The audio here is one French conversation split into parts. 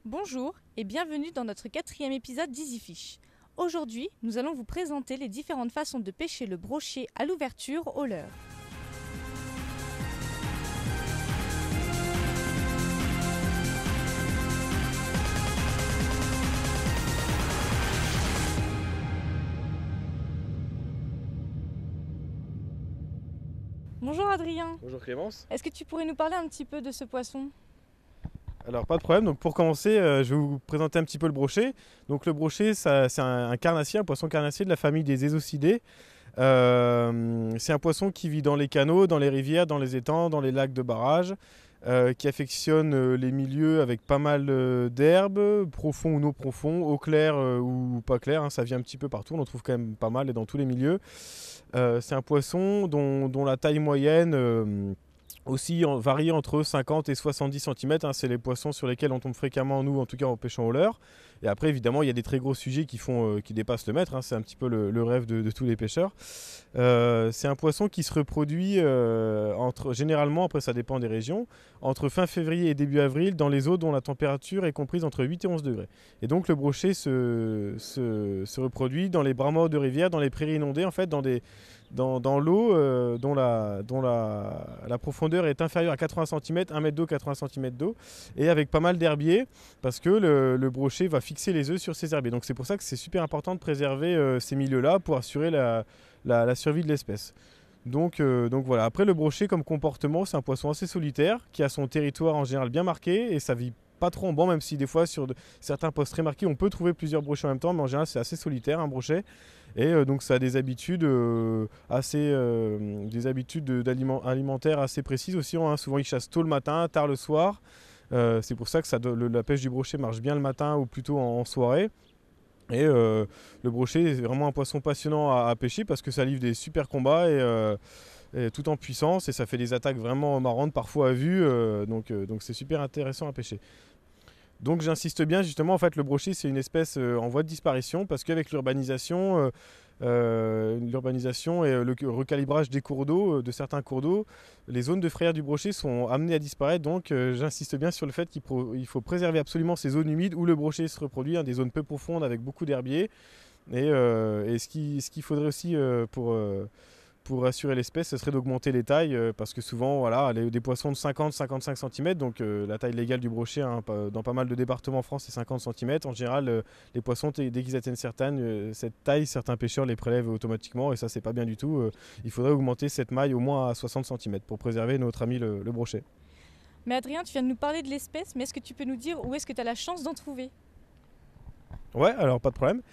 Bonjour et bienvenue dans notre 4e épisode d'EasyFish. Aujourd'hui, nous allons vous présenter les différentes façons de pêcher le brochet à l'ouverture au leurre. Bonjour Adrien. Bonjour Clémence. Est-ce que tu pourrais nous parler un petit peu de ce poisson ? Alors pas de problème, donc pour commencer, je vais vous présenter un petit peu le brochet. Donc le brochet, c'est un carnassier, un poisson carnassier de la famille des Ésocidés. C'est un poisson qui vit dans les canaux, dans les rivières, dans les étangs, dans les lacs de barrage, qui affectionne les milieux avec pas mal d'herbes, profonds ou non profonds, eau claire ou pas claire, hein, ça vit un petit peu partout, on en trouve quand même pas mal et dans tous les milieux. C'est un poisson dont la taille moyenne aussi varie entre 50 et 70 cm, hein, c'est les poissons sur lesquels on tombe fréquemment, nous en tout cas en pêchant au leurre. Et après évidemment il y a des très gros sujets qui dépassent le mètre, hein, c'est un petit peu le rêve de tous les pêcheurs. C'est un poisson qui se reproduit généralement, après ça dépend des régions, entre fin février et début avril dans les eaux dont la température est comprise entre 8 et 11 degrés. Et donc le brochet se reproduit dans les bras morts de rivière, dans les prairies inondées, en fait dans l'eau dont la profondeur est inférieure à 80 cm, 1 mètre d'eau, 80 cm d'eau, et avec pas mal d'herbiers, parce que le brochet va fixer les œufs sur ces herbiers. Donc c'est pour ça que c'est super important de préserver ces milieux-là pour assurer la survie de l'espèce. Donc voilà, après le brochet comme comportement, c'est un poisson assez solitaire, qui a son territoire en général bien marqué, et ça vit pas trop en banc, même si des fois sur certains postes très marqués on peut trouver plusieurs brochets en même temps, mais en général c'est assez solitaire un brochet. Et donc ça a des habitudes alimentaires assez précises aussi, hein. Souvent ils chassent tôt le matin, tard le soir. C'est pour ça que la pêche du brochet marche bien le matin ou plutôt en soirée. Et le brochet est vraiment un poisson passionnant à pêcher parce que ça livre des super combats et tout en puissance, et ça fait des attaques vraiment marrantes parfois à vue. Donc c'est super intéressant à pêcher. Donc j'insiste bien, justement, en fait le brochet c'est une espèce en voie de disparition parce qu'avec l'urbanisation et le recalibrage des cours d'eau, de certains cours d'eau, les zones de frayère du brochet sont amenées à disparaître. Donc j'insiste bien sur le fait qu'il faut préserver absolument ces zones humides où le brochet se reproduit, hein, des zones peu profondes avec beaucoup d'herbiers. Et ce qu'il faudrait aussi pour assurer l'espèce, ce serait d'augmenter les tailles, parce que souvent, voilà, des poissons de 50-55 cm, donc la taille légale du brochet, hein, dans pas mal de départements en France, c'est 50 cm. En général, les poissons, dès qu'ils atteignent cette taille, certains pêcheurs les prélèvent automatiquement, et ça, c'est pas bien du tout. Il faudrait augmenter cette maille au moins à 60 cm pour préserver notre ami le brochet. Mais Adrien, tu viens de nous parler de l'espèce, mais est-ce que tu peux nous dire où est-ce que tu as la chance d'en trouver ? Ouais, alors pas de problème.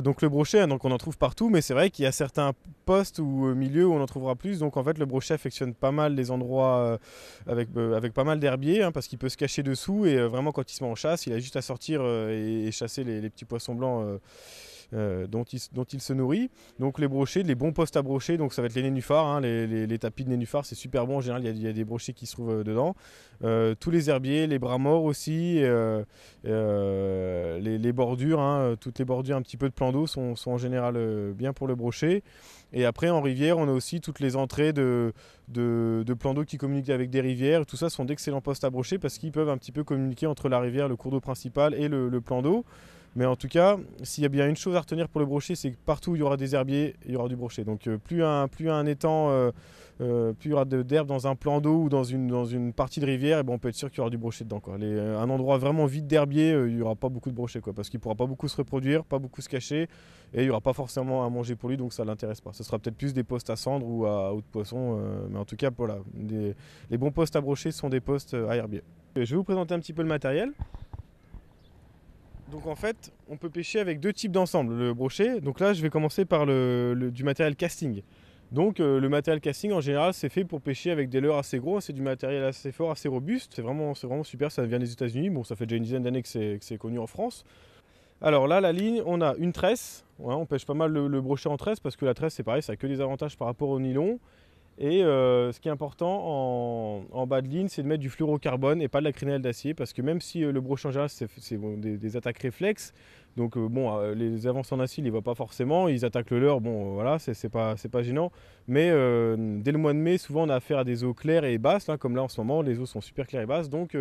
Donc le brochet, hein, donc on en trouve partout, mais c'est vrai qu'il y a certains postes ou milieux où on en trouvera plus. Donc en fait, le brochet affectionne pas mal les endroits avec pas mal d'herbiers, hein, parce qu'il peut se cacher dessous, et vraiment quand il se met en chasse, il a juste à sortir et chasser les petits poissons blancs dont il se nourrit. Donc les brochets, les bons postes à brocher, donc ça va être les nénuphars, hein, les tapis de nénuphars, c'est super bon. En général, il y a des brochets qui se trouvent dedans. Tous les herbiers, les bras morts aussi, les bordures, hein, toutes les bordures un petit peu de plan d'eau sont en général bien pour le brochet. Et après en rivière, on a aussi toutes les entrées de plans d'eau qui communiquent avec des rivières. Tout ça sont d'excellents postes à brocher parce qu'ils peuvent un petit peu communiquer entre la rivière, le cours d'eau principal et le plan d'eau. Mais en tout cas, s'il y a bien une chose à retenir pour le brochet, c'est que partout où il y aura des herbiers, il y aura du brochet. Donc plus un étang, plus il y aura d'herbe dans un plan d'eau ou dans une partie de rivière, et ben on peut être sûr qu'il y aura du brochet dedans, quoi. Un endroit vraiment vide d'herbier, il n'y aura pas beaucoup de brochet, quoi, parce qu'il ne pourra pas beaucoup se reproduire, pas beaucoup se cacher, et il n'y aura pas forcément à manger pour lui, donc ça ne l'intéresse pas. Ce sera peut-être plus des postes à cendre ou de poisson, mais en tout cas, voilà, les bons postes à brochet sont des postes à herbier. Je vais vous présenter un petit peu le matériel. Donc en fait, on peut pêcher avec deux types d'ensemble, le brochet. Donc là, je vais commencer par du matériel casting. Donc le matériel casting, en général, c'est fait pour pêcher avec des leurres assez gros. C'est du matériel assez fort, assez robuste. C'est vraiment super, ça vient des États-Unis. Bon, ça fait déjà une dizaine d'années que c'est connu en France. Alors là, la ligne, on a une tresse. Ouais, on pêche pas mal le brochet en tresse parce que la tresse, c'est pareil, ça a que des avantages par rapport au nylon. Et ce qui est important en bas de ligne, c'est de mettre du fluorocarbone et pas de la crénelle d'acier, parce que même si le brochet en général, c'est des attaques réflexes, donc les avances en acier, ils ne les voient pas forcément, ils attaquent le leurre, bon voilà, c'est pas gênant. Mais dès le mois de mai, souvent on a affaire à des eaux claires et basses, là, comme là en ce moment, les eaux sont super claires et basses, donc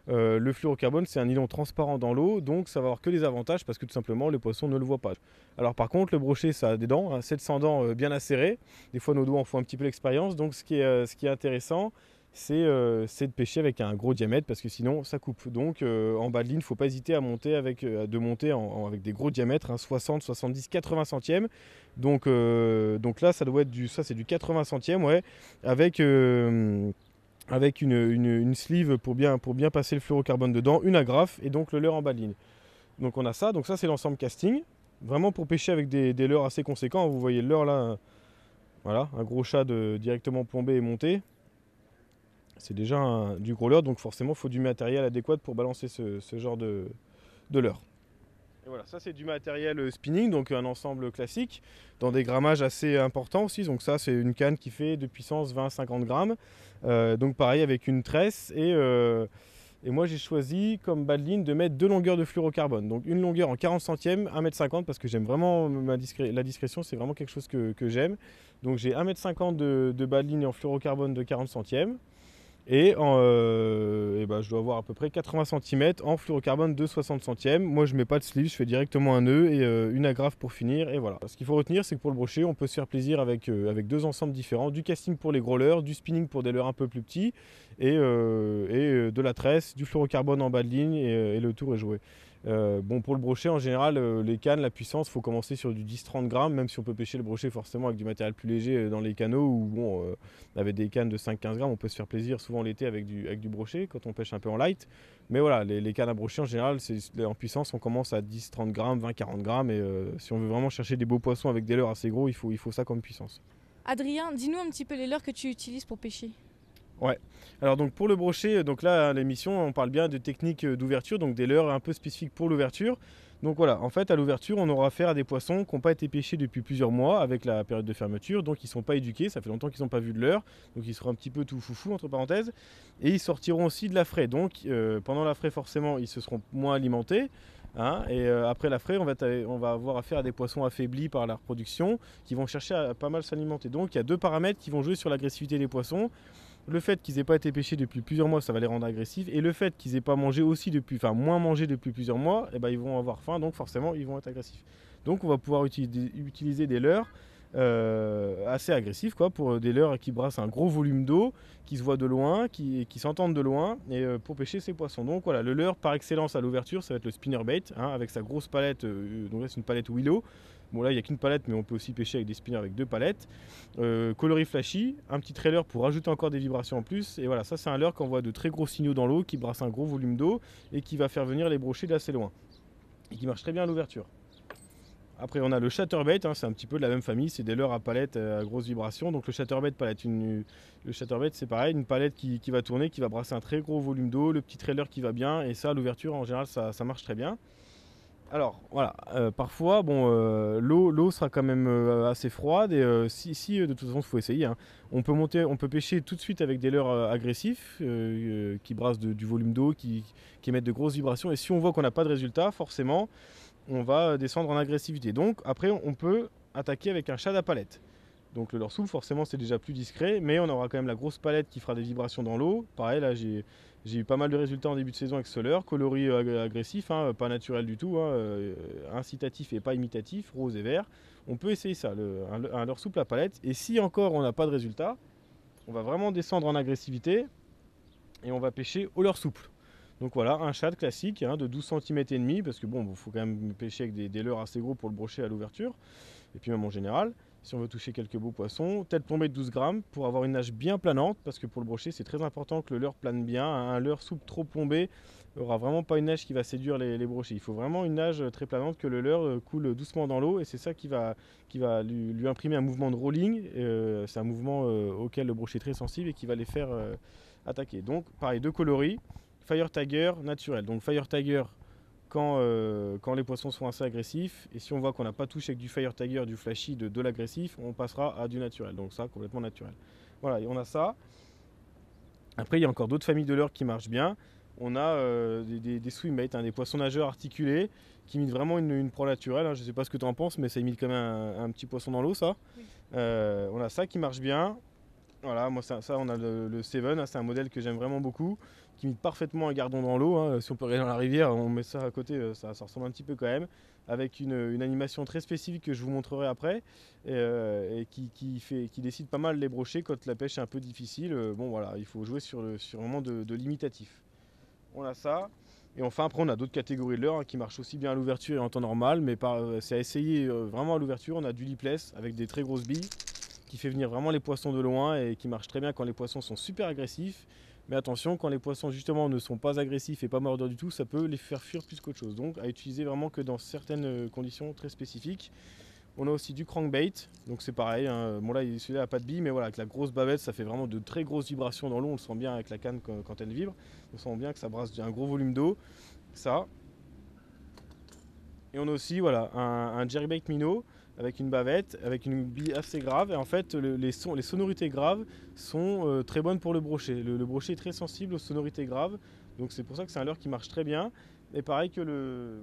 Le fluorocarbone, c'est un nylon transparent dans l'eau, donc ça va avoir que des avantages parce que tout simplement les poissons ne le voient pas. Alors par contre, le brochet, ça a des dents, 700 dents bien acérées. Des fois, nos doigts en font un petit peu l'expérience. Donc ce qui est intéressant, c'est de pêcher avec un gros diamètre parce que sinon ça coupe. Donc en bas de ligne, il ne faut pas hésiter à monter avec des gros diamètres, 60, 70, 80 centièmes. Donc là, ça doit être ça c'est du 80 centièmes, ouais, avec une sleeve pour bien passer le fluorocarbone dedans, une agrafe et donc le leurre en bas de ligne. Donc on a ça, donc ça c'est l'ensemble casting, vraiment pour pêcher avec des leurres assez conséquents. Vous voyez le leurre là, voilà, un gros shad directement plombé et monté. C'est déjà du gros leurre, donc forcément il faut du matériel adéquat pour balancer ce genre de leurre. Et voilà, ça c'est du matériel spinning, donc un ensemble classique, dans des grammages assez importants aussi. Donc ça c'est une canne qui fait de puissance 20-50 grammes. Donc pareil avec une tresse et moi j'ai choisi comme bas de ligne de mettre deux longueurs de fluorocarbone. Donc une longueur en 40 centièmes, 1,50 m parce que j'aime vraiment la discrétion, c'est vraiment quelque chose que j'aime. Donc j'ai 1,50 m de bas de ligne en fluorocarbone de 40 centièmes. Et je dois avoir à peu près 80 cm en fluorocarbone de 60 centièmes. Moi je mets pas de sleeve, je fais directement un nœud et une agrafe pour finir et voilà. Ce qu'il faut retenir, c'est que pour le brochet, on peut se faire plaisir avec deux ensembles différents, du casting pour les gros leurres, du spinning pour des leurres un peu plus petits et de la tresse, du fluorocarbone en bas de ligne et le tour est joué. Pour le brochet en général, les cannes, la puissance, il faut commencer sur du 10-30 grammes, même si on peut pêcher le brochet forcément avec du matériel plus léger dans les canaux ou avec des cannes de 5-15 grammes, on peut se faire plaisir souvent l'été avec du brochet quand on pêche un peu en light. Mais voilà, les cannes à brochet en général, en puissance, on commence à 10-30 grammes, 20-40 grammes et si on veut vraiment chercher des beaux poissons avec des leurres assez gros, il faut ça comme puissance. Adrien, dis-nous un petit peu les leurres que tu utilises pour pêcher. Ouais, alors donc pour le brochet, donc là à l'émission on parle bien de technique d'ouverture, donc des leurres un peu spécifiques pour l'ouverture. Donc voilà, en fait à l'ouverture on aura affaire à des poissons qui n'ont pas été pêchés depuis plusieurs mois avec la période de fermeture, donc ils ne sont pas éduqués, ça fait longtemps qu'ils n'ont pas vu de leurre, donc ils seront un petit peu tout foufou entre parenthèses, et ils sortiront aussi de la fraie, donc pendant la fraie forcément ils se seront moins alimentés. Et après la fraie, on va avoir affaire à des poissons affaiblis par la reproduction qui vont chercher à pas mal s'alimenter. Donc il y a deux paramètres qui vont jouer sur l'agressivité des poissons. Le fait qu'ils n'aient pas été pêchés depuis plusieurs mois, ça va les rendre agressifs. Et le fait qu'ils n'aient pas mangé aussi moins mangé depuis plusieurs mois, ils vont avoir faim, donc forcément ils vont être agressifs. Donc on va pouvoir utiliser des leurres assez agressifs, pour des leurres qui brassent un gros volume d'eau, qui se voient de loin, qui s'entendent de loin, et pour pêcher ces poissons. Donc voilà, le leurre par excellence à l'ouverture, ça va être le spinnerbait, avec sa grosse palette, donc là c'est une palette Willow. Bon là il n'y a qu'une palette mais on peut aussi pêcher avec des spinners avec deux palettes. Coloris flashy, un petit trailer pour rajouter encore des vibrations en plus. Et voilà, ça c'est un leurre qui envoie de très gros signaux dans l'eau, qui brasse un gros volume d'eau et qui va faire venir les brochets d'assez loin. Et qui marche très bien à l'ouverture. Après on a le chatterbait, c'est un petit peu de la même famille, c'est des leurres à palette à grosse vibration. Donc le chatterbait palette, le chatterbait c'est pareil, une palette qui va tourner, qui va brasser un très gros volume d'eau, le petit trailer qui va bien et ça à l'ouverture en général ça marche très bien. Alors voilà, parfois l'eau sera quand même assez froide et si de toute façon il faut essayer. On peut pêcher tout de suite avec des leurres agressifs qui brassent du volume d'eau, qui émettent de grosses vibrations. Et si on voit qu'on n'a pas de résultat, forcément on va descendre en agressivité. Donc après on peut attaquer avec un shad à palette. Donc le leurre souple forcément c'est déjà plus discret, mais on aura quand même la grosse palette qui fera des vibrations dans l'eau. Pareil là j'ai eu pas mal de résultats en début de saison avec ce leurre, coloris agressif, pas naturel du tout, incitatif et pas imitatif, rose et vert. On peut essayer ça, un leurre souple à palette. Et si encore on n'a pas de résultat, on va vraiment descendre en agressivité et on va pêcher au leurre souple. Donc voilà, un shad classique de 12 cm et demi, parce que faut quand même pêcher avec des leurres assez gros pour le brochet à l'ouverture, et puis même en général. Si on veut toucher quelques beaux poissons, tête plombée de 12 grammes pour avoir une nage bien planante, parce que pour le brochet c'est très important que le leurre plane bien. Un leurre souple trop plombé n'aura vraiment pas une nage qui va séduire les brochets. Il faut vraiment une nage très planante, que le leurre coule doucement dans l'eau, et c'est ça qui va lui imprimer un mouvement de rolling. C'est un mouvement auquel le brochet est très sensible et qui va les faire attaquer. Donc pareil, deux coloris, Fire Tiger naturel. Donc Fire Tiger quand les poissons sont assez agressifs, et si on voit qu'on n'a pas touché avec du Fire Tiger, du flashy, de l'agressif, on passera à du naturel, donc ça complètement naturel. Voilà, et on a ça. Après il y a encore d'autres familles de leurres qui marchent bien. On a des swimbaits, des poissons nageurs articulés qui imitent vraiment une proie naturelle. Je ne sais pas ce que tu en penses, mais ça imite quand même un petit poisson dans l'eau, ça. Oui. On a ça qui marche bien. Voilà, moi ça on a le Seven, hein, c'est un modèle que j'aime vraiment beaucoup, qui imite parfaitement un gardon dans l'eau, hein. Si on peut regarder dans la rivière, on met ça à côté, ça ressemble un petit peu quand même, avec une animation très spécifique que je vous montrerai après, et qui décide pas mal les brochets quand la pêche est un peu difficile. Bon voilà, il faut jouer sur vraiment de l'imitatif. On a ça. Et enfin, après, on a d'autres catégories de leurres, hein, qui marchent aussi bien à l'ouverture et en temps normal, mais c'est à essayer vraiment à l'ouverture. On a du lipless avec des très grosses billes qui fait venir vraiment les poissons de loin et qui marche très bien quand les poissons sont super agressifs. Mais attention, quand les poissons justement ne sont pas agressifs et pas mordeurs du tout, ça peut les faire fuir plus qu'autre chose. Donc à utiliser vraiment que dans certaines conditions très spécifiques. On a aussi du crankbait, donc c'est pareil, hein. Bon là celui-là n'a pas de billes, mais voilà, avec la grosse bavette ça fait vraiment de très grosses vibrations dans l'eau, on le sent bien avec la canne quand elle vibre, on sent bien que ça brasse un gros volume d'eau, ça. Et on a aussi voilà, un jerrybait minnow avec une bavette, avec une bille assez grave, et en fait les sonorités graves sont très bonnes pour le brochet. Le brochet est très sensible aux sonorités graves, donc c'est pour ça que c'est un leurre qui marche très bien, et pareil que le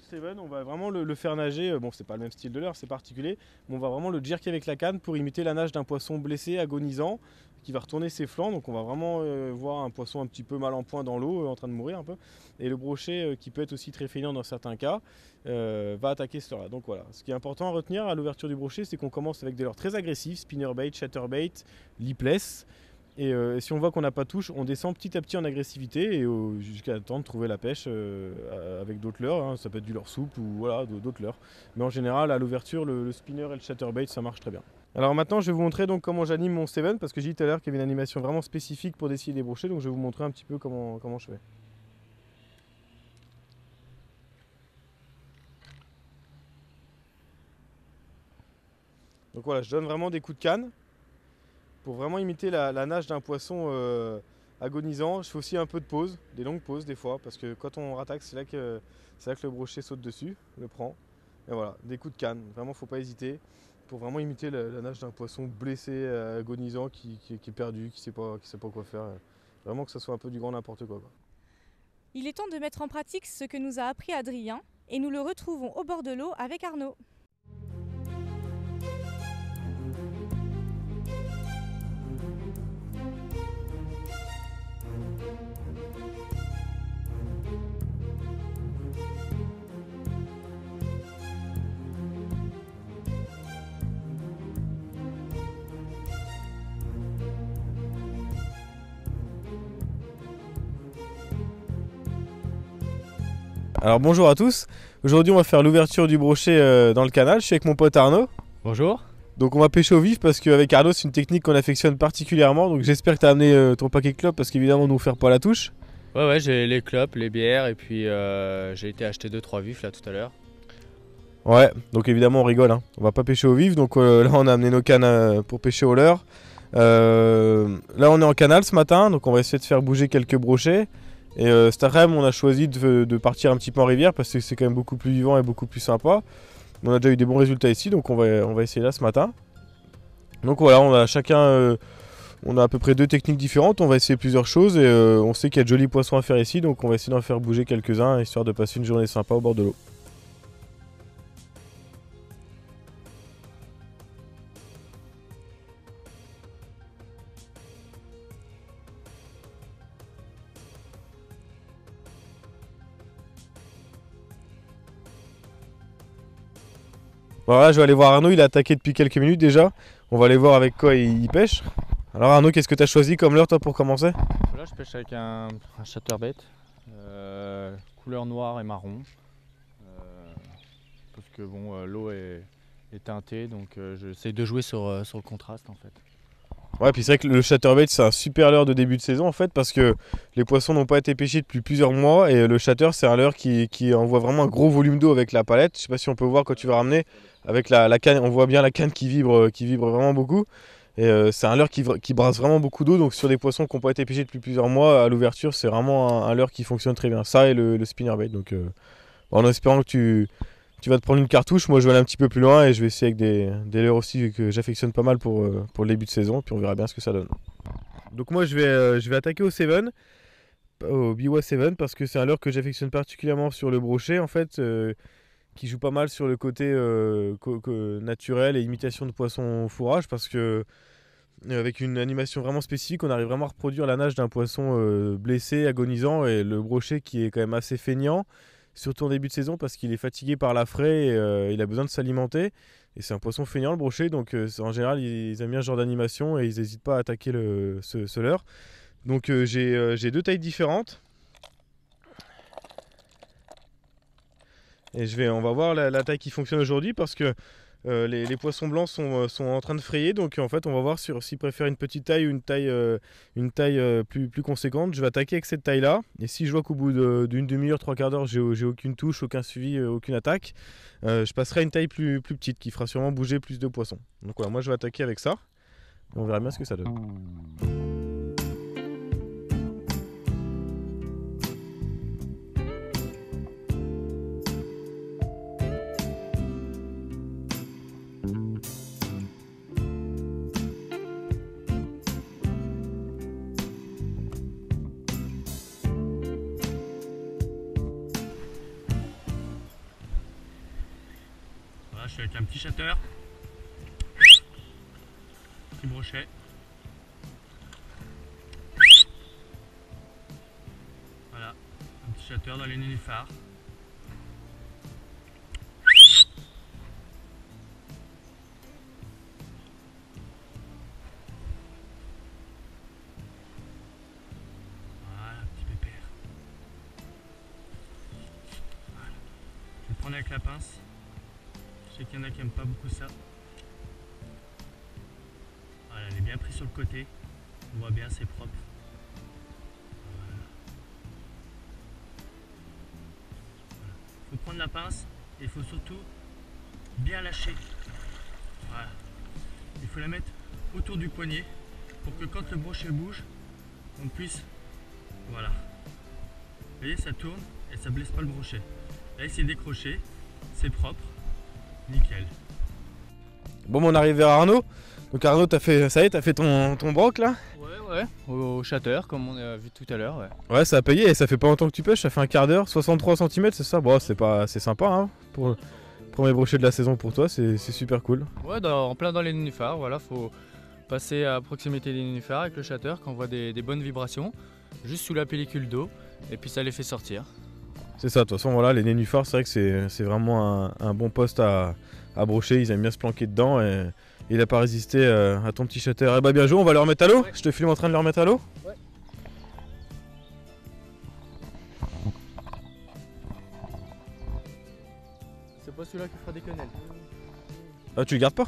Seven, on va vraiment le faire nager. Bon, c'est pas le même style de leurre, c'est particulier, mais on va vraiment le jerker avec la canne pour imiter la nage d'un poisson blessé, agonisant, qui va retourner ses flancs. Donc on va vraiment voir un poisson un petit peu mal en point dans l'eau, en train de mourir un peu. Et le brochet, qui peut être aussi très feignant dans certains cas, va attaquer ce leurre-là. Donc voilà, ce qui est important à retenir à l'ouverture du brochet, c'est qu'on commence avec des leurres très agressifs, spinnerbait, chatterbait, lipless. Et si on voit qu'on n'a pas de touche, on descend petit à petit en agressivité et jusqu'à temps de trouver la pêche avec d'autres leurres, hein. Ça peut être du leurre souple ou voilà, d'autres leurres. Mais en général, à l'ouverture, le spinner et le chatterbait, ça marche très bien. Alors maintenant, je vais vous montrer donc comment j'anime mon Seven, parce que j'ai dit tout à l'heure qu'il y avait une animation vraiment spécifique pour décider des brochets, donc je vais vous montrer un petit peu comment je fais. Donc voilà, je donne vraiment des coups de canne pour vraiment imiter la nage d'un poisson agonisant. Je fais aussi un peu de pause, des longues pauses des fois, parce que quand on rattaque, c'est là que le brochet saute dessus, le prend. Et voilà, des coups de canne, vraiment faut pas hésiter, pour vraiment imiter la nage d'un poisson blessé, agonisant, qui est perdu, qui sait pas quoi faire. Vraiment que ça soit un peu du grand n'importe quoi. Il est temps de mettre en pratique ce que nous a appris Adrien, et nous le retrouvons au bord de l'eau avec Arnaud. Alors bonjour à tous, aujourd'hui on va faire l'ouverture du brochet dans le canal, je suis avec mon pote Arnaud. Bonjour. Donc on va pêcher au vif parce qu'avec Arnaud c'est une technique qu'on affectionne particulièrement, donc j'espère que tu as amené ton paquet de clopes parce qu'évidemment nous faire pas la touche. Ouais, j'ai les clopes, les bières et puis j'ai été acheter 2-3 vifs là tout à l'heure. Ouais, donc évidemment on rigole, hein. On va pas pêcher au vif, donc là on a amené nos cannes pour pêcher au leurre. Là on est en canal ce matin, donc on va essayer de faire bouger quelques brochets. Et cet après-midi on a choisi de partir un petit peu en rivière parce que c'est quand même beaucoup plus vivant et beaucoup plus sympa. On a déjà eu des bons résultats ici, donc on va essayer là ce matin. Donc voilà, on a chacun, on a à peu près 2 techniques différentes, on va essayer plusieurs choses et on sait qu'il y a de jolis poissons à faire ici, donc on va essayer d'en faire bouger quelques-uns histoire de passer une journée sympa au bord de l'eau. Voilà, je vais aller voir Arnaud, il a attaqué depuis quelques minutes déjà. On va aller voir avec quoi il pêche. Alors Arnaud, qu'est-ce que tu as choisi comme leurre toi pour commencer? Là je pêche avec un chatterbait, couleur noire et marron. Parce que bon, l'eau est teintée, donc j'essaie de jouer sur le contraste en fait. Ouais, puis c'est vrai que le chatterbait c'est un super leurre de début de saison en fait parce que les poissons n'ont pas été pêchés depuis plusieurs mois et le chatter c'est un leurre qui envoie vraiment un gros volume d'eau avec la palette. Je sais pas si on peut voir quand tu vas ramener avec la canne, on voit bien la canne qui vibre vraiment beaucoup. Et c'est un leurre qui brasse vraiment beaucoup d'eau, donc sur des poissons qui n'ont pas été pêchés depuis plusieurs mois à l'ouverture c'est vraiment un leurre qui fonctionne très bien. Ça et le spinnerbait. Donc en espérant que tu vas te prendre une cartouche, moi je vais aller un petit peu plus loin et je vais essayer avec des leurres aussi que j'affectionne pas mal pour le début de saison, puis on verra bien ce que ça donne. Donc moi je vais attaquer au Seven, au Biwa Seven, parce que c'est un leurre que j'affectionne particulièrement sur le brochet en fait, qui joue pas mal sur le côté naturel et imitation de poisson au fourrage, parce que avec une animation vraiment spécifique. On arrive vraiment à reproduire la nage d'un poisson blessé, agonisant, et le brochet qui est quand même assez feignant, surtout en début de saison parce qu'il est fatigué par la fraie et il a besoin de s'alimenter. Et c'est un poisson feignant le brochet, donc en général ils aiment bien ce genre d'animation et ils n'hésitent pas à attaquer ce leurre. Donc j'ai deux tailles différentes. Et on va voir la taille qui fonctionne aujourd'hui parce que les poissons blancs sont en train de frayer. Donc en fait on va voir s'ils préfèrent une petite taille ou une taille plus conséquente. Je vais attaquer avec cette taille là. Et si je vois qu'au bout d'une demi-heure, trois quarts d'heure, j'ai aucune touche, aucun suivi, aucune attaque, je passerai à une taille plus petite qui fera sûrement bouger plus de poissons. Donc voilà, moi je vais attaquer avec ça. Et on verra bien ce que ça donne. Voilà, je suis avec un petit shatter, petit brochet. Voilà, un petit shatter dans les nénuphars. Voilà, petit pépère. Voilà. Je vais le prendre avec la pince. Je sais qu'il y en a qui n'aiment pas beaucoup ça. Voilà, elle est bien prise sur le côté. On voit bien, c'est propre. Voilà. Il faut prendre la pince et il faut surtout bien lâcher. Voilà. Il faut la mettre autour du poignet pour que quand le brochet bouge, on puisse... Voilà. Vous voyez, ça tourne et ça blesse pas le brochet. Là, il s'est décroché, c'est propre. Nickel. Bon, on arrive vers Arnaud. Donc Arnaud, t'as fait ton broc là? Ouais, au shatter comme on a vu tout à l'heure. Ouais. Ouais, ça a payé et ça fait pas longtemps que tu pêches, ça fait un quart d'heure, 63 cm, c'est ça? Bon, c'est sympa hein, pour le premier brochet de la saison pour toi, c'est super cool. Ouais, en plein dans les nénuphars, voilà, faut passer à proximité des nénuphars avec le shatter quand on voit des bonnes vibrations, juste sous la pellicule d'eau, et puis ça les fait sortir. C'est ça, de toute façon, voilà, les nénuphars, c'est vrai que c'est vraiment un bon poste à brocher, ils aiment bien se planquer dedans et il a pas résisté à ton petit shatter. Eh bah bien joué, on va le remettre à l'eau. Ouais. Je te filme en train de le remettre à l'eau. Ouais. C'est pas celui-là qui fera des quenelles. Ah, tu le gardes pas?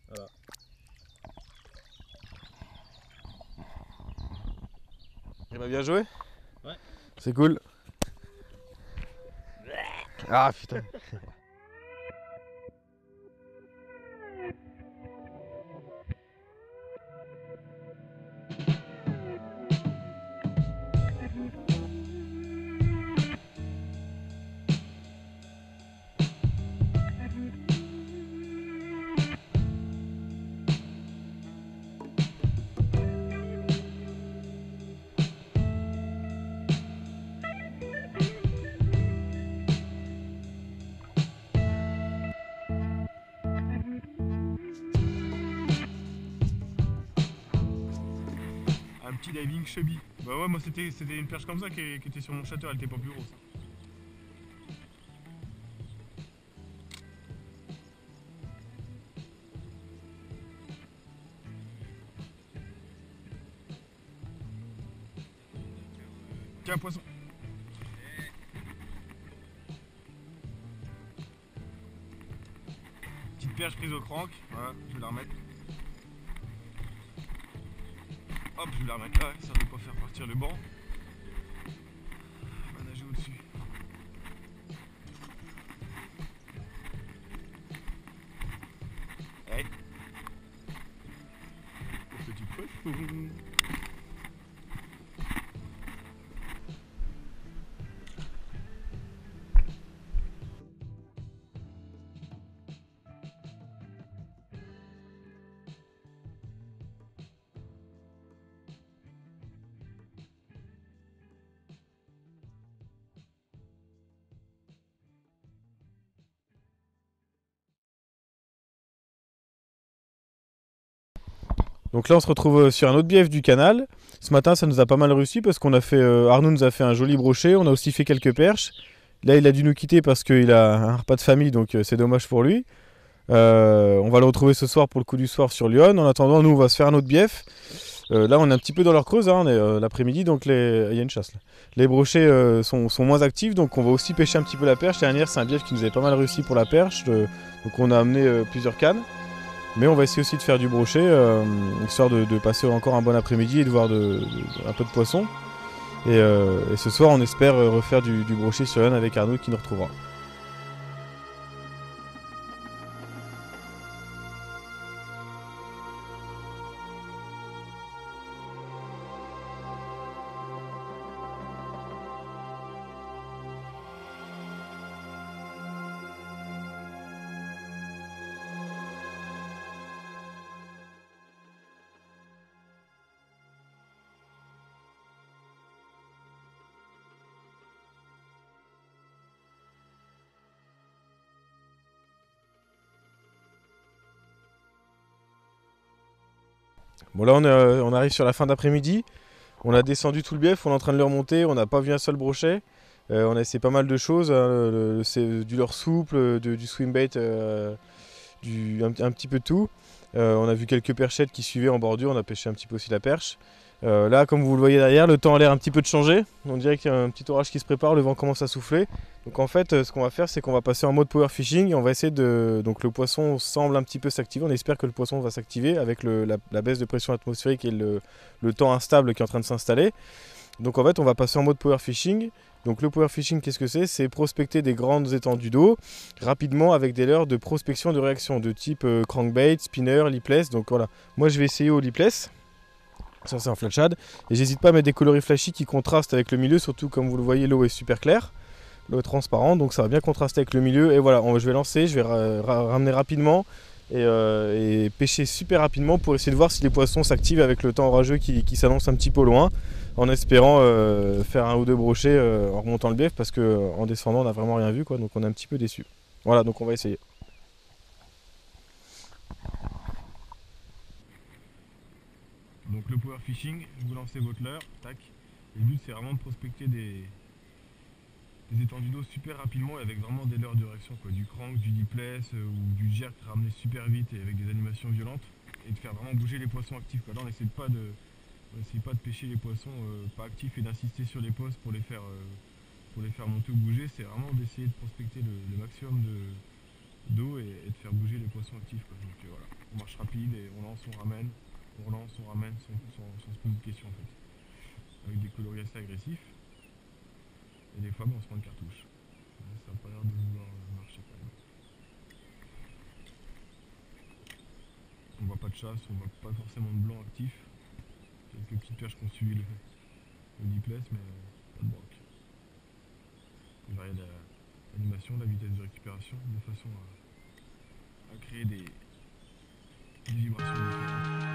Voilà. Il m'a bien joué? Ouais. C'est cool. Ah putain. Un petit diving chubby. Bah ouais, moi c'était une perche comme ça qui était sur mon shatter, elle était pas plus grosse. Tiens, poisson. Petite perche prise au crank, voilà, je vais la remettre. Hop, je vais la remettre là, ça ne va pas faire partir le banc. On va nager au-dessus. Allez. Petit poisson. Donc là on se retrouve sur un autre bief du canal. Ce matin ça nous a pas mal réussi parce qu'on a fait, Arnaud nous a fait un joli brochet, on a aussi fait quelques perches. Là il a dû nous quitter parce qu'il a un repas de famille, donc c'est dommage pour lui. On va le retrouver ce soir pour le coup du soir sur Lyon. En attendant, nous on va se faire un autre bief. Là on est un petit peu dans leur creuse, hein, on est l'après-midi, donc il y a une chasse là. Les brochets sont moins actifs, donc on va aussi pêcher un petit peu la perche. L'année dernière c'est un bief qui nous avait pas mal réussi pour la perche, donc on a amené plusieurs cannes. Mais on va essayer aussi de faire du brochet, histoire de passer encore un bon après-midi et de voir un peu de poisson. Et ce soir on espère refaire du brochet sur Lyon avec Arnaud qui nous retrouvera. Bon là on arrive sur la fin d'après-midi, on a descendu tout le bief, on est en train de le remonter, on n'a pas vu un seul brochet, on a essayé pas mal de choses, hein, du leurre souple, du swimbait, un petit peu de tout. On a vu quelques perchettes qui suivaient en bordure, on a pêché un petit peu aussi la perche. Là comme vous le voyez derrière, le temps a l'air un petit peu de changer, on dirait qu'il y a un petit orage qui se prépare, le vent commence à souffler. Donc en fait ce qu'on va faire c'est qu'on va passer en mode power fishing et on va essayer donc le poisson semble un petit peu s'activer, on espère que le poisson va s'activer avec la baisse de pression atmosphérique et le temps instable qui est en train de s'installer. Donc en fait on va passer en mode power fishing. Donc le power fishing qu'est-ce que c'est? C'est prospecter des grandes étendues d'eau rapidement avec des leurres de prospection de réaction de type crankbait, spinner, lipless. Donc voilà, moi je vais essayer au lipless. Ça c'est un flat shad et j'hésite pas à mettre des coloris flashy qui contrastent avec le milieu, surtout comme vous le voyez l'eau est super claire, l'eau est transparente donc ça va bien contraster avec le milieu. Et voilà, je vais lancer, je vais ramener rapidement et pêcher super rapidement pour essayer de voir si les poissons s'activent avec le temps orageux qui s'annonce un petit peu loin, en espérant faire un ou deux brochets en remontant le bief parce qu'en descendant on n'a vraiment rien vu quoi, donc on est un petit peu déçu. Voilà, donc on va essayer. Donc le power fishing, vous lancez votre leurre, tac. Le but c'est vraiment de prospecter des étendues d'eau super rapidement et avec vraiment des leurres de réaction, quoi. Du crank, du lipless ou du jerk ramené super vite et avec des animations violentes. Et de faire vraiment bouger les poissons actifs, quoi. Là on n'essaie pas de pêcher les poissons pas actifs et d'insister sur les postes pour les faire monter ou bouger. C'est vraiment d'essayer de prospecter le maximum d'eau et de faire bouger les poissons actifs, quoi. Donc voilà, on marche rapide et on lance, on ramène. On relance, on ramène sans se poser de questions en fait. Avec des coloris assez agressifs. Et des fois on se prend une cartouche. Ça n'a pas l'air de vouloir marcher quand même. On voit pas de chasse, on voit pas forcément de blanc actif. Quelques petites perches qui ont suivi le lipless mais pas de broc. Il varie l'animation, la vitesse de récupération de façon à créer des vibrations différentes.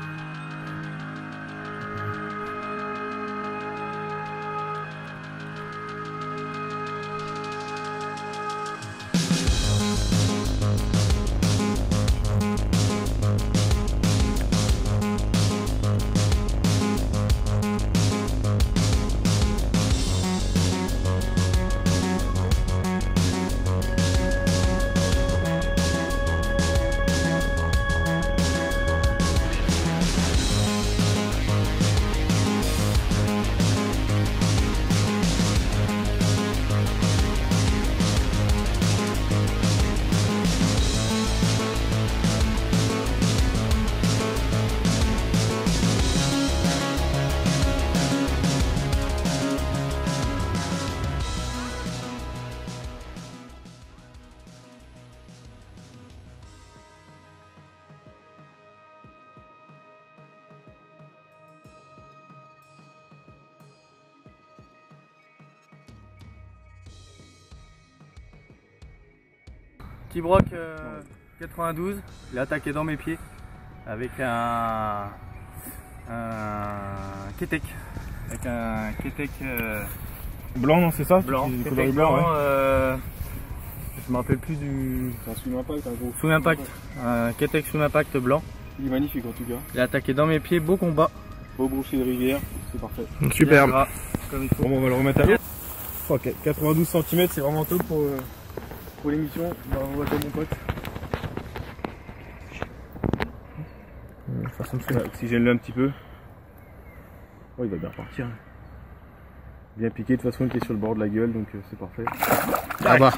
Petit broc 92, il a attaqué dans mes pieds avec un kétek. Avec un kétek blanc, non, c'est ça? Blanc, kétek blanc, ouais. Je me rappelle plus du. C'est un swim impact, un gros. Swim impact, un kétek swim impact blanc. Il est magnifique en tout cas. Il a attaqué dans mes pieds, beau combat. Beau brochet de rivière, c'est parfait. Super. Bien gras, comme il faut. Bon, on va le remettre à l'eau. Ok, 92 cm, c'est vraiment top pour l'émission. On va voir mon pote. Façon de faire. Oxygène-le un petit peu. Oh, il va bien repartir. Bien piqué, de toute façon il est sur le bord de la gueule, donc c'est parfait. Ah bah,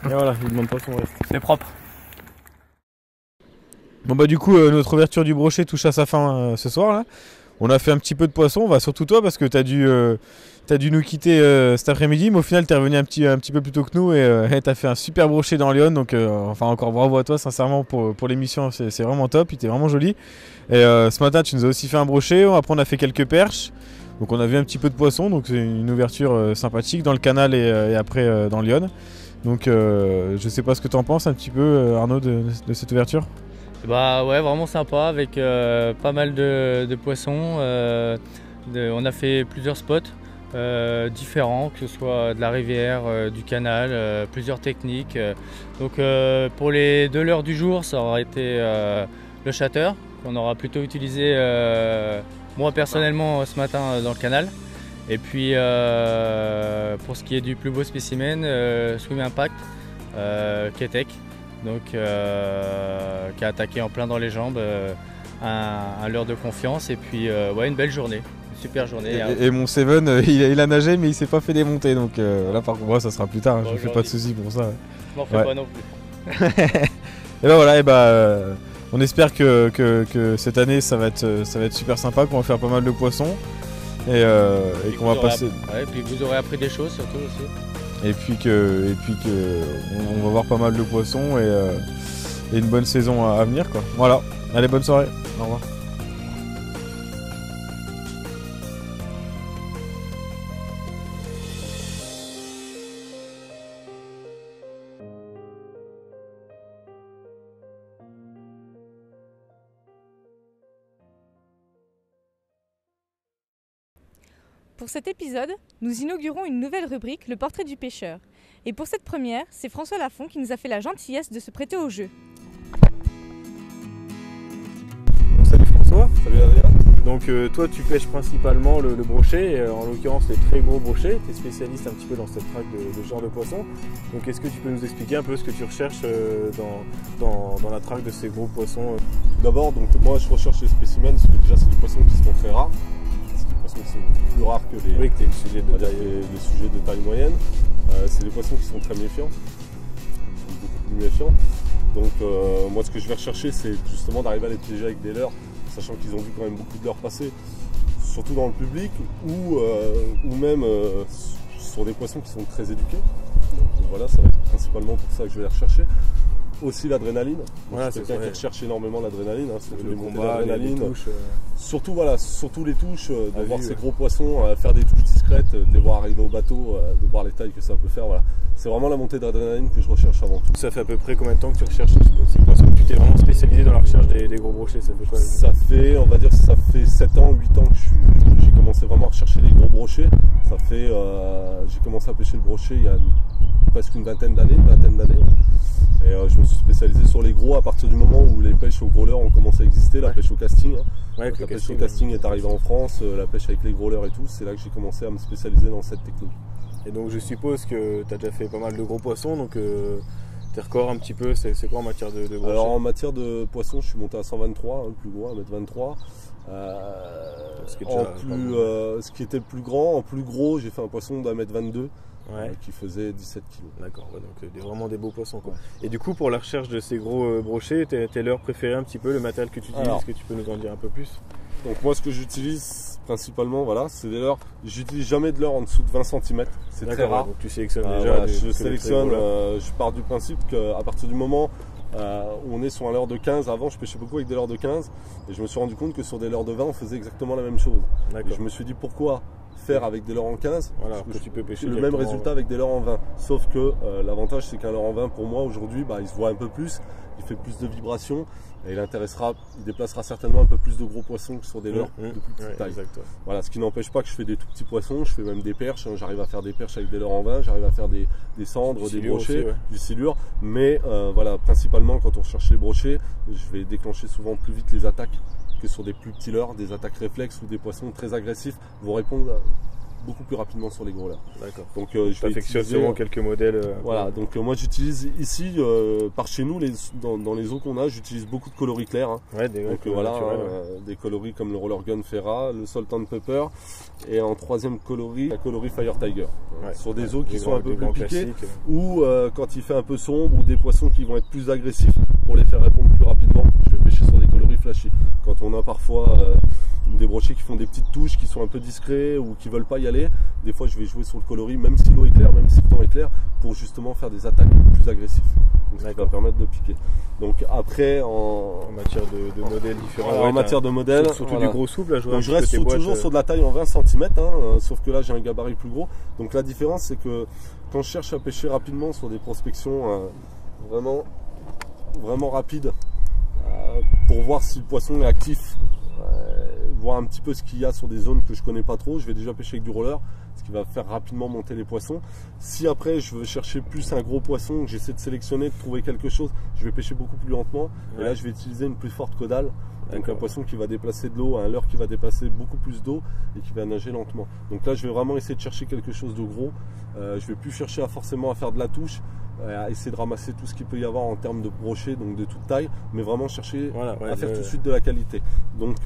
Et voilà, il demande pas son reste. c'est propre. Bon bah du coup notre ouverture du brochet touche à sa fin ce soir là. On a fait un petit peu de poisson, bah, surtout toi parce que t'as dû nous quitter cet après-midi, mais au final t'es revenu un petit peu plus tôt que nous et t'as fait un super brochet dans Lyon, donc enfin encore bravo à toi sincèrement pour l'émission, c'est vraiment top, il était vraiment joli. Et ce matin tu nous as aussi fait un brochet, après on a fait quelques perches, donc on a vu un petit peu de poisson, donc c'est une ouverture sympathique dans le canal et après dans Lyon. Donc je sais pas ce que tu en penses un petit peu Arnaud de cette ouverture. Bah ouais, vraiment sympa avec pas mal de poissons. On a fait plusieurs spots différents, que ce soit de la rivière, du canal, plusieurs techniques. Donc pour les 2 leurres du jour, ça aura été le chatter qu'on aura plutôt utilisé moi personnellement ce matin dans le canal. Et puis pour ce qui est du plus beau spécimen, Swim Impact, Ketek. Donc qui a attaqué en plein dans les jambes, un leurre de confiance et puis ouais, une belle journée, une super journée. Et mon Seven il a nagé mais il s'est pas fait démonter, donc là par contre moi, ça sera plus tard, je me fais pas de soucis pour ça. Je m'en fais pas non plus. Et bah voilà, on espère que cette année ça va être super sympa, qu'on va faire pas mal de poissons et qu'on va passer. Ouais, et puis vous aurez appris des choses surtout aussi. Et puis on va voir pas mal de poissons et une bonne saison à venir quoi. Voilà, allez, bonne soirée, au revoir. Pour cet épisode, nous inaugurons une nouvelle rubrique, le portrait du pêcheur. Et pour cette première, c'est François Lafont qui nous a fait la gentillesse de se prêter au jeu. Salut François. Salut Adrien. Donc toi tu pêches principalement le brochet, en l'occurrence les très gros brochets, tu es spécialiste un petit peu dans cette traque de ce genre de poisson. Donc est-ce que tu peux nous expliquer un peu ce que tu recherches dans la traque de ces gros poissons? Tout d'abord, donc moi je recherche les spécimens parce que déjà c'est des poissons qui sont très rares. C'est des poissons qui sont plus rares que les sujets de taille moyenne. C'est des poissons qui sont très méfiants, qui sont beaucoup plus méfiants. Donc moi ce que je vais rechercher c'est justement d'arriver à les piéger avec des leurres, sachant qu'ils ont vu quand même beaucoup de leurres passer, surtout dans le public ou même sur des poissons qui sont très éduqués. Donc voilà, ça va être principalement pour ça que je vais les rechercher. Aussi l'adrénaline, voilà, c'est quelqu'un qui recherche énormément l'adrénaline, hein, le combat, les touches, surtout les touches, de voir ces gros poissons faire des touches discrètes, de les voir arriver au bateau, de voir les tailles que ça peut faire. Voilà. C'est vraiment la montée d'adrénaline que je recherche avant tout. Ça fait à peu près combien de temps que tu recherches ces poissons? Tu t'es vraiment spécialisé dans la recherche des gros brochets, ça fait quoi? Ça fait, on va dire, ça fait 7 ans, 8 ans que j'ai commencé vraiment à rechercher les gros brochets. Ça fait, j'ai commencé à pêcher le brochet il y a presque une vingtaine d'années. Ouais. Et je me suis spécialisé sur les gros à partir du moment où les pêches au gros leurre ont commencé à exister, la pêche au casting. Ouais, la pêche au casting est arrivée en France, la pêche avec les gros leurres et tout, c'est là que j'ai commencé à me spécialiser dans cette technique. Et donc je suppose que tu as déjà fait pas mal de gros poissons, donc tes records un petit peu, c'est quoi en matière de brochet? Alors en matière de poissons, je suis monté à 123, le plus gros, 1m23. Ce qui était le plus grand, en plus gros, j'ai fait un poisson d'1m22. Ouais. Qui faisait 17 kg. D'accord, ouais, donc vraiment des beaux poissons quoi. Et du coup pour la recherche de ces gros brochets, tes leurres préférées un petit peu, le matériel que tu utilises, est-ce que tu peux nous en dire un peu plus? Donc moi ce que j'utilise principalement, voilà, c'est des leurres, j'utilise jamais de leurres en dessous de 20 cm, c'est très rare. Donc tu sélectionnes déjà voilà, je sélectionne, je pars du principe qu'à partir du moment où on est sur un leurre de 15, avant je pêchais beaucoup avec des leurres de 15 et je me suis rendu compte que sur des leurres de 20 on faisait exactement la même chose. Et je me suis dit pourquoi faire avec des leurres en 15. Voilà, que tu peux pêcher le même résultat avec des leurres en 20. Sauf que l'avantage, c'est qu'un leurre en 20, pour moi, aujourd'hui, il se voit un peu plus, il fait plus de vibrations et il déplacera certainement un peu plus de gros poissons que sur des leurres de plus petite taille. Exact. Voilà, ce qui n'empêche pas que je fais des tout petits poissons, je fais même des perches, j'arrive à faire des perches avec des leurres en 20, j'arrive à faire des cendres, des brochets, aussi, du silure, mais voilà, principalement quand on recherche les brochets, je vais déclencher souvent plus vite les attaques que sur des plus petits leurres, des attaques réflexes ou des poissons très agressifs vont répondre beaucoup plus rapidement sur les gros leurres. D'accord. Donc je vais utiliser quelques modèles. Voilà, donc moi j'utilise ici, par chez nous, dans les eaux qu'on a, j'utilise beaucoup de coloris clairs. Hein. Ouais, des des coloris comme le Roller Gun Ferra, le Sultan Pepper, et en troisième coloris, la coloris Fire Tiger. Sur des eaux qui sont un peu plus piquées, ou quand il fait un peu sombre, ou des poissons qui vont être plus agressifs pour les faire répondre plus rapidement, je vais pêcher sur des coloris flashy. Quand on a parfois des brochets qui font des petites touches, qui sont un peu discrets ou qui veulent pas y aller, des fois je vais jouer sur le coloris, même si l'eau est claire, même si le temps est clair, pour justement faire des attaques plus agressives. Donc ça va permettre de piquer. Donc après en matière de modèles différents. En matière de modèles, surtout du gros souple. Là, donc je reste toujours sur de la taille en 20 cm, sauf que là j'ai un gabarit plus gros. Donc la différence, c'est que quand je cherche à pêcher rapidement sur des prospections vraiment rapides, pour voir si le poisson est actif, voir un petit peu ce qu'il y a sur des zones que je connais pas trop, je vais déjà pêcher avec du roller, ce qui va faire rapidement monter les poissons. Si après je veux chercher plus un gros poisson, que j'essaie de sélectionner, de trouver quelque chose, je vais pêcher beaucoup plus lentement, et là je vais utiliser une plus forte caudale, donc un poisson qui va déplacer de l'eau, un leurre qui va déplacer beaucoup plus d'eau et qui va nager lentement. Donc là je vais vraiment essayer de chercher quelque chose de gros, je vais plus chercher forcément à faire de la touche, à essayer de ramasser tout ce qu'il peut y avoir en termes de brochets, donc de toute taille, mais vraiment chercher à faire tout de suite de la qualité. Donc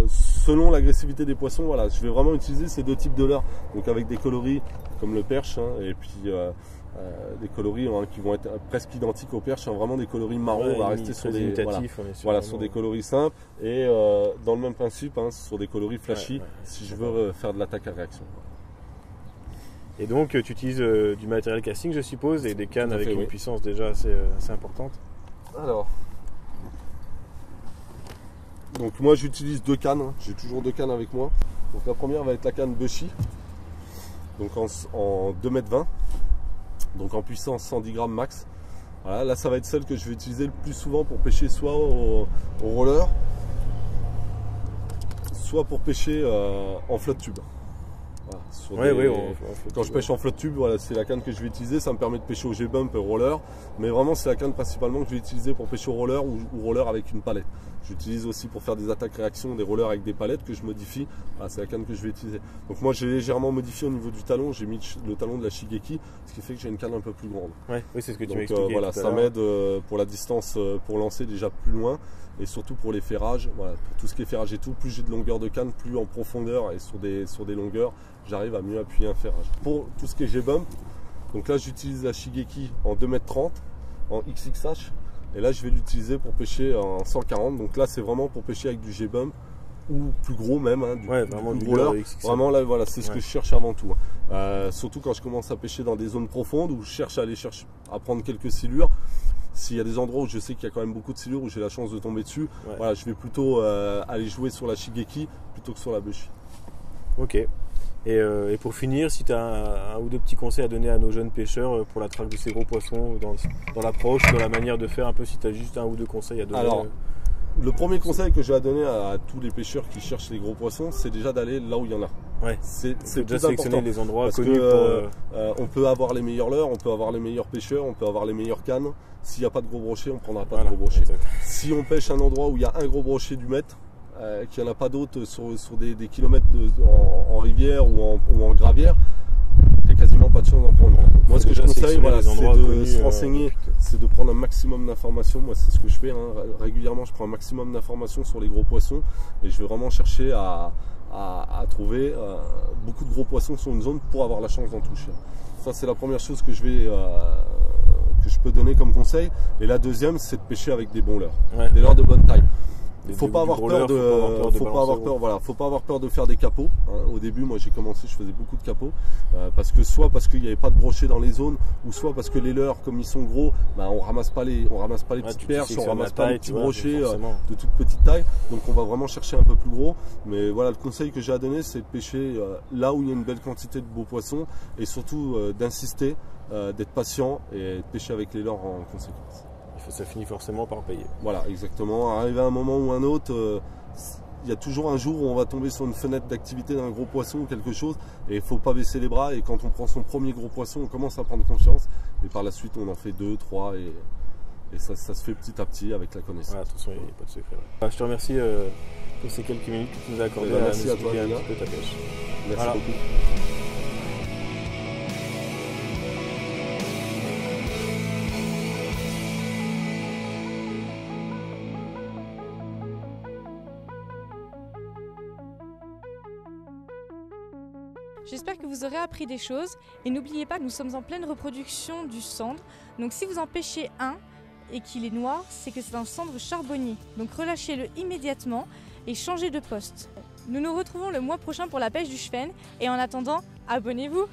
selon l'agressivité des poissons, voilà, je vais vraiment utiliser ces deux types de leurres, donc avec des coloris comme le perche, et puis des coloris qui vont être presque identiques au perche, vraiment des coloris marrons, on va rester sur des sur des coloris simples, et dans le même principe, sur des coloris flashy, si je veux faire de l'attaque à réaction. Et donc tu utilises du matériel casting, je suppose, et des cannes avec une puissance déjà assez importante. Alors, donc moi j'utilise deux cannes, j'ai toujours deux cannes avec moi. Donc la première va être la canne Bushy, donc en 2,20 m, donc en puissance 110 g max. Voilà, là ça va être celle que je vais utiliser le plus souvent pour pêcher soit au roller, soit pour pêcher en flotte tube. Quand je pêche en flotte tube, c'est la canne que je vais utiliser, ça me permet de pêcher au G-Bump et au roller, mais vraiment c'est la canne principalement que je vais utiliser pour pêcher au roller ou roller avec une palette. J'utilise aussi pour faire des attaques réactions des rollers avec des palettes que je modifie, c'est la canne que je vais utiliser. Donc moi j'ai légèrement modifié au niveau du talon, j'ai mis le talon de la Shigeki, ce qui fait que j'ai une canne un peu plus grande. Oui, c'est ce que tu m'as expliqué. Voilà, ça m'aide pour la distance, pour lancer déjà plus loin, et surtout pour les ferrages, pour tout ce qui est ferrage et tout, plus j'ai de longueur de canne, plus en profondeur et sur des longueurs, j'arrive à mieux appuyer un ferrage. Pour tout ce qui est G-Bump, donc là j'utilise la Shigeki en 2,30 m en XXH, et là je vais l'utiliser pour pêcher en 140, donc là c'est vraiment pour pêcher avec du G-Bump ou plus gros même, vraiment du roller. Vraiment là voilà, c'est ce que je cherche avant tout. Surtout quand je commence à pêcher dans des zones profondes où je cherche à prendre quelques silures. S'il y a des endroits où je sais qu'il y a quand même beaucoup de silures, où j'ai la chance de tomber dessus, voilà, je vais plutôt aller jouer sur la Shigeki plutôt que sur la Bushy. Ok. Et pour finir, si tu as un ou deux petits conseils à donner à nos jeunes pêcheurs pour la traque de ces gros poissons, dans l'approche, dans la manière de faire, un peu si tu as juste un ou deux conseils à donner. Alors, le premier conseil que j'ai à donner à tous les pêcheurs qui cherchent les gros poissons, c'est déjà d'aller là où il y en a. C'est déjà sélectionner les endroits parce connus on peut avoir les meilleurs leurres, on peut avoir les meilleurs pêcheurs, on peut avoir les meilleures cannes. S'il n'y a pas de gros brochets, on ne prendra pas de gros brochets. Si on pêche un endroit où il y a un gros brochet du mètre, qu'il n'y en a pas d'autres sur des kilomètres en rivière ou en gravière, il n'y a quasiment pas de chance d'en prendre. Moi ce que je conseille, c'est de se renseigner, c'est de prendre un maximum d'informations. Moi c'est ce que je fais, régulièrement je prends un maximum d'informations sur les gros poissons, et je vais vraiment chercher à trouver beaucoup de gros poissons sur une zone pour avoir la chance d'en toucher. Ça c'est la première chose que je peux donner comme conseil. Et la deuxième, c'est de pêcher avec des bons leurres, des leurres de bonne taille. Faut pas avoir peur de faire des capots. Hein. Au début, moi j'ai commencé, je faisais beaucoup de capots parce qu'il n'y avait pas de brochet dans les zones, ou soit parce que les leurres, comme ils sont gros, on ramasse pas les petites perches, on ramasse pas les petits brochets de toute petite taille. Donc on va vraiment chercher un peu plus gros. Mais voilà, le conseil que j'ai à donner, c'est de pêcher là où il y a une belle quantité de beaux poissons et surtout d'insister, d'être patient et de pêcher avec les leurres en conséquence. Ça finit forcément par payer. Voilà, exactement. Arrivé à un moment ou un autre, il y a toujours un jour où on va tomber sur une fenêtre d'activité d'un gros poisson ou quelque chose, et il ne faut pas baisser les bras. Et quand on prend son premier gros poisson, on commence à prendre confiance, et par la suite on en fait 2, 3, et ça se fait petit à petit avec la connaissance. Ouais, attention, il n'y a pas de secret. Ouais. Je te remercie pour ces quelques minutes que tu nous as accordées. Merci à toi, un petit peu ta pêche. Merci beaucoup. J'espère que vous aurez appris des choses et n'oubliez pas que nous sommes en pleine reproduction du sandre. Donc si vous en pêchez un et qu'il est noir, c'est que c'est un sandre charbonnier. Donc relâchez-le immédiatement et changez de poste. Nous nous retrouvons le mois prochain pour la pêche du Schwen et en attendant, abonnez-vous!